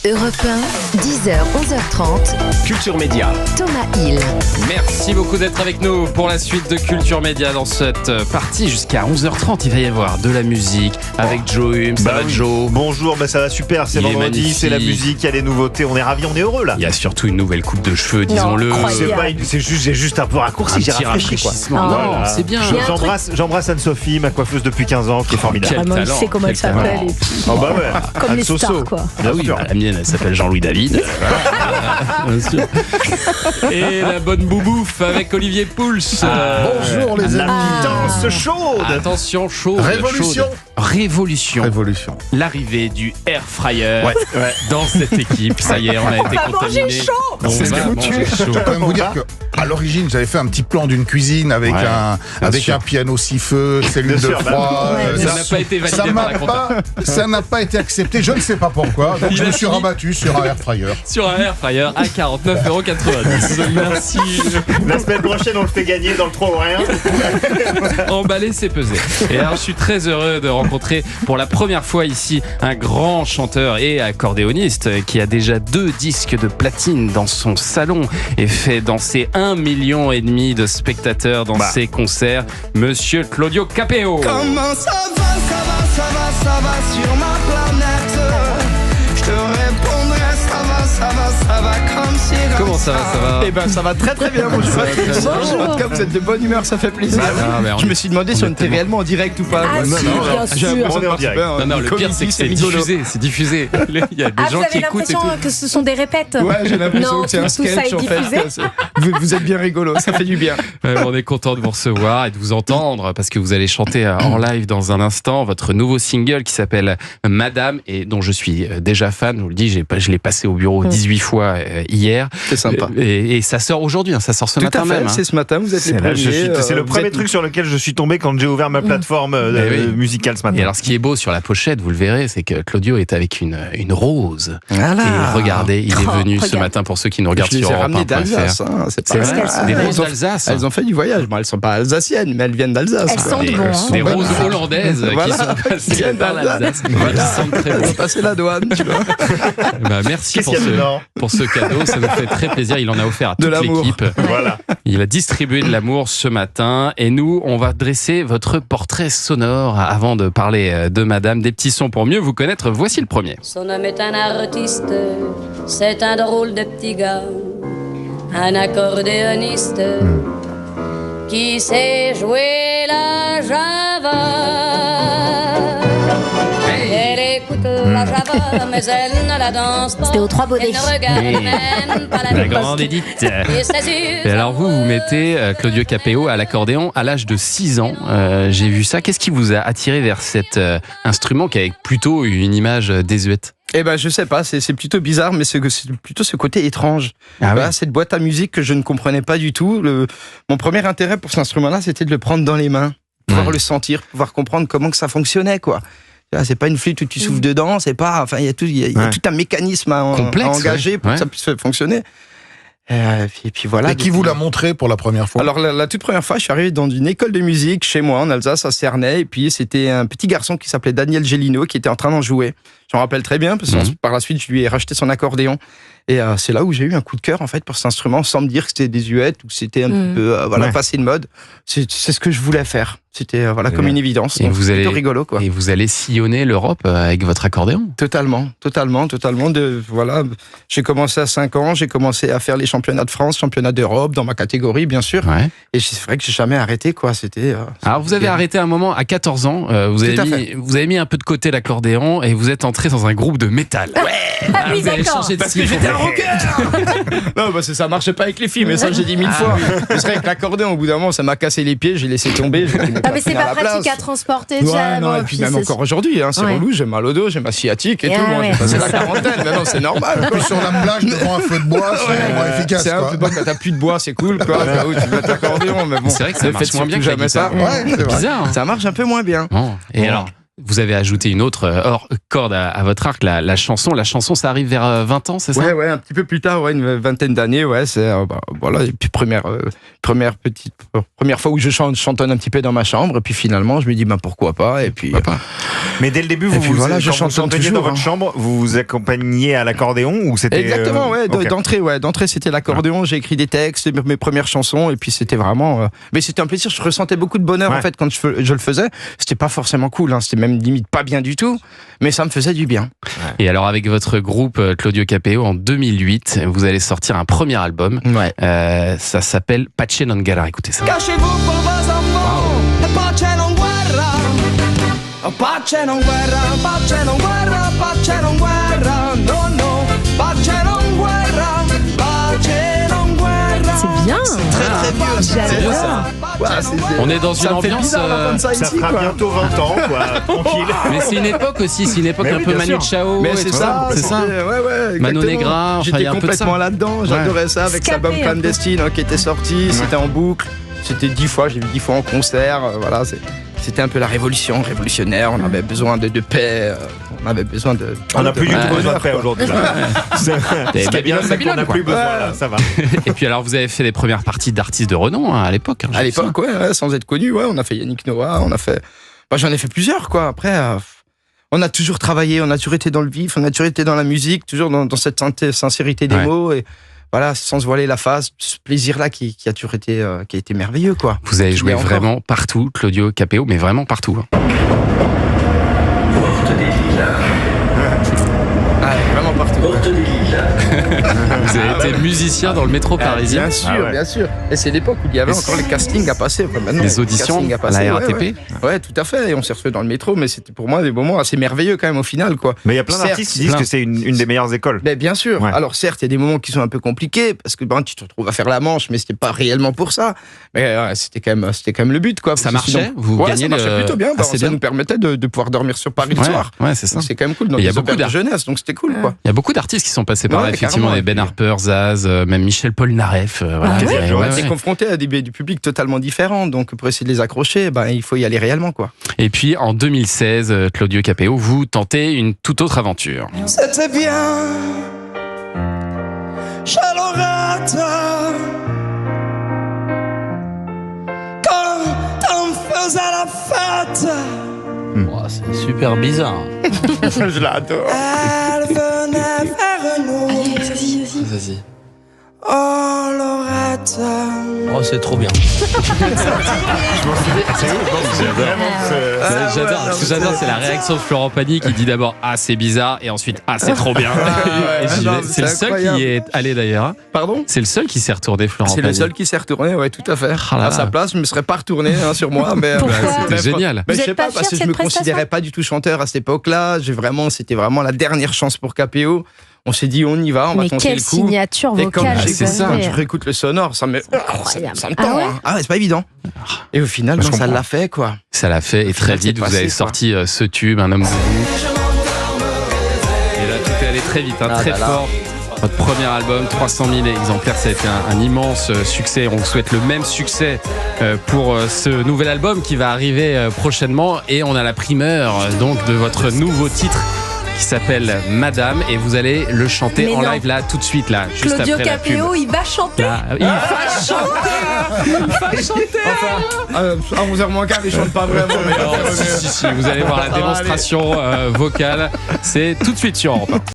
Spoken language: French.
Europe 1, 10h, 11h30. Culture Média. Thomas Hill. Merci beaucoup d'être avec nous pour la suite de Culture Média. Dans cette partie jusqu'à 11h30, il va y avoir de la musique avec Joe Hume. Ça va, Joe? Bonjour, ça va super, c'est vendredi, c'est la musique, il y a les nouveautés, on est ravis, on est heureux là. Il y a surtout une nouvelle coupe de cheveux, disons-le. J'ai juste un peu raccourci, j'ai rafraîchi quoi. Non, c'est bien. J'embrasse Anne-Sophie, ma coiffeuse depuis 15 ans, qui est formidable. Quel Je sais comment elle s'appelle. Et puis... Oh bah ouais. Comme Anne les Soso. stars, quoi. Ah oui, la mienne, elle s'appelle Jean-Louis David. Bien sûr. Et la bonne boubouffe avec Olivier Pouls. Bonjour les amis. Danse chaude. Attention, chaude. Révolution. Révolution. L'arrivée du air fryer dans cette équipe. Ça y est, on a été contaminé. C'est foutu. Je dois quand même vous dire qu'à l'origine, j'avais fait un petit plan d'une cuisine avec un piano six feux, cellule de froid. Ça n'a pas été validé par la compta. Ça n'a pas été accepté, je ne sais pas pourquoi. Donc je me suis rabattu sur un air fryer. Sur un air fryer à 49,90 €. Merci. La semaine prochaine, on le fait gagner dans le 3 ou rien. Emballer, c'est peser. Et alors, je suis très heureux de rencontrer pour la première fois ici un grand chanteur et accordéoniste qui a déjà 2 disques de platine dans son salon et fait danser 1,5 million de spectateurs dans ses concerts. Monsieur Claudio Capeo. Comment ça va sur ma planète. Je te répondrai, ça va comme si... Comment ça va? Eh ben ça va très très bien, bonjour à tous. En tout cas vous êtes de bonne humeur, ça fait plaisir. Je me suis demandé si on était réellement en direct ou pas. Ah si, bien sûr. On est en direct. Non, le pire c'est que c'est diffusé. Il y a des gens qui écoutent et tout. Vous avez l'impression que ce sont des répètes? Ouais, j'ai l'impression Non, que c'est un tout ça sketch est en diffusé. fait. Vous êtes bien rigolo, ça fait du bien. On est content de vous recevoir et de vous entendre parce que vous allez chanter en live dans un instant votre nouveau single qui s'appelle Madame et dont je suis déjà fan. Je vous le dis, je l'ai passé au bureau 18 fois hier. C'est sympa. Et ça sort aujourd'hui, ça sort ce Tout matin à fait, même. c'est ce matin, vous êtes les premiers. C'est le premier truc sur lequel je suis tombé quand j'ai ouvert ma plateforme musicale ce matin. Et alors, ce qui est beau sur la pochette, vous le verrez, c'est que Claudio est avec une rose. Voilà. Et regardez, il est venu ce matin pour ceux qui nous regardent sur Europe 1.fr. d'Alsace. C'est vrai, des roses d'Alsace. Elles ont fait du voyage. Bon, elles sont pas alsaciennes, mais elles viennent d'Alsace. Elles sentent bon. Des roses hollandaises qui sont passées par l'Alsace. Qui sentent très bon. Elles ont passé la douane, tu vois. Merci Qu'est-ce qu'il y a dedans pour ce cadeau, ça nous fait très plaisir. Il en a offert à toute l'équipe. Voilà. Il a distribué de l'amour ce matin et nous, on va dresser votre portrait sonore avant de parler de Madame. Des petits sons pour mieux vous connaître. Voici le premier. Son homme est un artiste, c'est un drôle de petit gars, un accordéoniste qui sait jouer la java. Elle écoute la java, mais elle ne la danse pas. C'était aux 3 Baudets. Elle ne regarde même pas la grande Edith. Et alors vous mettez Claudio Capeo à l'accordéon à l'âge de 6 ans. J'ai vu ça. Qu'est-ce qui vous a attiré vers cet instrument qui a plutôt une image désuète? Eh ben je sais pas, c'est plutôt bizarre, mais c'est plutôt ce côté étrange. Voilà, cette boîte à musique que je ne comprenais pas du tout. Mon premier intérêt pour cet instrument-là, c'était de le prendre dans les mains, pouvoir le sentir, pouvoir comprendre comment que ça fonctionnait, quoi. C'est pas une flûte où tu souffles dedans, c'est pas, enfin il y a tout un mécanisme à engager pour que ça puisse fonctionner. Et puis voilà. Et qui vous l'a montré pour la première fois? Alors la toute première fois, je suis arrivé dans une école de musique chez moi en Alsace, à Cernay, et puis c'était un petit garçon qui s'appelait Daniel Gélino qui était en train d'en jouer. Je m'en rappelle très bien parce que par la suite je lui ai racheté son accordéon. Et c'est là où j'ai eu un coup de cœur en fait pour cet instrument, sans me dire que c'était désuète ou que c'était un petit peu passé de mode. C'est ce que je voulais faire. C'était comme une évidence. Et vous allez rigolo quoi. Et vous allez sillonner l'Europe avec votre accordéon. Totalement. J'ai commencé à 5 ans, j'ai commencé à faire les championnats de France, championnats d'Europe dans ma catégorie bien sûr. Ouais. Et c'est vrai que j'ai jamais arrêté quoi. C'était. Alors vous avez arrêté un moment à 14 ans. Vous avez mis un peu de côté l'accordéon et vous êtes entré dans un groupe de métal. Ouais. Ah oui, d'accord. Parce que j'étais un rocker. Non, parce que ça marchait pas avec les filles, mais ça j'ai dit 1000 fois. C'est vrai que l'accordéon, au bout d'un moment, ça m'a cassé les pieds, j'ai laissé tomber. Mais c'est pas pratique à transporter. Non, et puis même encore aujourd'hui, c'est relou, j'ai mal au dos, j'ai ma sciatique et tout. Moi, j'ai passé la quarantaine, mais non, c'est normal. Puis sur la plage devant un feu de bois, c'est moins efficace. C'est un peu bon, quand t'as plus de bois, c'est cool, quoi. Tu mets l'accordéon, mais bon. C'est vrai que ça marche moins bien que jamais ça. C'est bizarre. Ça marche un peu moins bien. Et alors, vous avez ajouté une autre corde à votre arc, la chanson. La chanson, ça arrive vers 20 ans, c'est ça? Ouais, un petit peu plus tard, une vingtaine d'années, c'est voilà, et puis première fois où je chantonne un petit peu dans ma chambre, et puis finalement, je me dis pourquoi pas, et puis. Mais dès le début, vous chantonniez dans votre chambre, vous vous accompagniez à l'accordéon ou c'était? Exactement, okay. D'entrée, c'était l'accordéon. J'ai écrit des textes, mes premières chansons, et puis c'était vraiment. Mais c'était un plaisir. Je ressentais beaucoup de bonheur en fait quand je le faisais. C'était pas forcément cool, c'était même limite pas bien du tout, mais ça me faisait du bien. Et alors avec votre groupe Claudio Capéo, en 2008, vous allez sortir un premier album. Ça s'appelle Pace non guerra. Écoutez ça. Cachez-vous pour vos enfants, pace non guerra. Pace non guerra, pace non guerra, pace non guerra. No, pace non guerra, pace non guerra. C'est bien. Très vieux. C'est bien ça. On est dans une ambiance. Ça fera bientôt 20 ans, quoi. Tranquille. Mais c'est une époque aussi, c'est une époque un peu Manu Chao. Mais c'est ça. Mano Negra. J'étais complètement là-dedans. J'adorais ça avec cet album Clandestine qui était sorti. C'était en boucle. C'était 10 fois. J'ai vu 10 fois en concert. Voilà. C'était un peu la révolutionnaire. On avait besoin de paix. On avait besoin de. On n'a plus du tout besoin de paix aujourd'hui. C'est Babylone, on n'a plus besoin. Là, ça va. Et puis alors, vous avez fait les premières parties d'artistes de renom à l'époque. À l'époque, sans être connu. On a fait Yannick Noah. On a fait. J'en ai fait plusieurs, quoi. Après. On a toujours travaillé, on a toujours été dans le vif, on a toujours été dans la musique, toujours dans cette sincérité des mots et voilà, sans se voiler la face, ce plaisir-là qui a toujours été, qui a été merveilleux, quoi. Vous avez joué vraiment partout, Claudio Capéo, mais vraiment partout. Porte des Lilas. Vraiment partout. Porte des Lilas. Vous avez été musicien dans le métro parisien. Bien sûr. Et c'est l'époque où il y avait encore les castings à passer. Les auditions à la RATP. Ouais, tout à fait. Et on s'est retrouvés dans le métro, mais c'était pour moi des moments assez merveilleux quand même au final, quoi. Mais il y a plein d'artistes qui disent que c'est une des meilleures écoles. Mais bien sûr. Ouais. Alors certes, il y a des moments qui sont un peu compliqués parce que tu te retrouves à faire la manche, mais c'était pas réellement pour ça. Mais c'était quand même le but, quoi. Ça marchait. Ça marchait plutôt bien. Ça nous permettait de pouvoir dormir sur Paris le soir. Ouais, c'est ça. C'est quand même cool. Il y a beaucoup de jeunesse, donc c'était cool, quoi. Il y a beaucoup d'artistes qui sont passés par là, effectivement, des Ben Harper, Zaz, même Michel Polnareff. On a été confrontés à du public totalement différent, donc pour essayer de les accrocher, il faut y aller réellement, quoi. Et puis en 2016, Claudio Capéo, vous tentez une toute autre aventure. C'était bien, Charlotte, quand on faisait la fête. C'est super bizarre. Je l'adore. Elle venait vers nous. Vas-y. Oh Laurette. Oh, c'est trop bien. J'adore, c'est la réaction de Florent Pagny qui dit d'abord c'est bizarre et ensuite c'est trop bien. C'est le seul qui est allé d'ailleurs. Pardon ? C'est le seul qui s'est retourné, Florent Pagny. C'est le seul qui s'est retourné, ouais, tout à fait. À sa place, je me serais pas retourné sur moi, mais c'était génial. Je sais pas, parce que je me considérais pas du tout chanteur à cette époque-là. C'était vraiment la dernière chance pour Capéo. On s'est dit, on y va, on va tenter le coup. Mais quelle signature vocale. C'est ça. Je réécoute le sonore, ça me tend. C'est pas évident. Et au final, ça l'a fait, quoi. Ça l'a fait, et très vite, vous avez sorti ce tube, Un homme de vous. Et là, tout est allé très vite, très fort. Votre premier album, 300 000 exemplaires, ça a été un immense succès. On vous souhaite le même succès pour ce nouvel album qui va arriver prochainement. Et on a la primeur donc de votre nouveau titre qui s'appelle Madame, et vous allez le chanter en live là tout de suite là, juste Claudio après Capéo, la pub. il va chanter. Là, il va chanter. Enfin, à 11h15, il chante pas vraiment. Mais si, vous allez voir la démonstration vocale. C'est tout de suite sur Europe 1.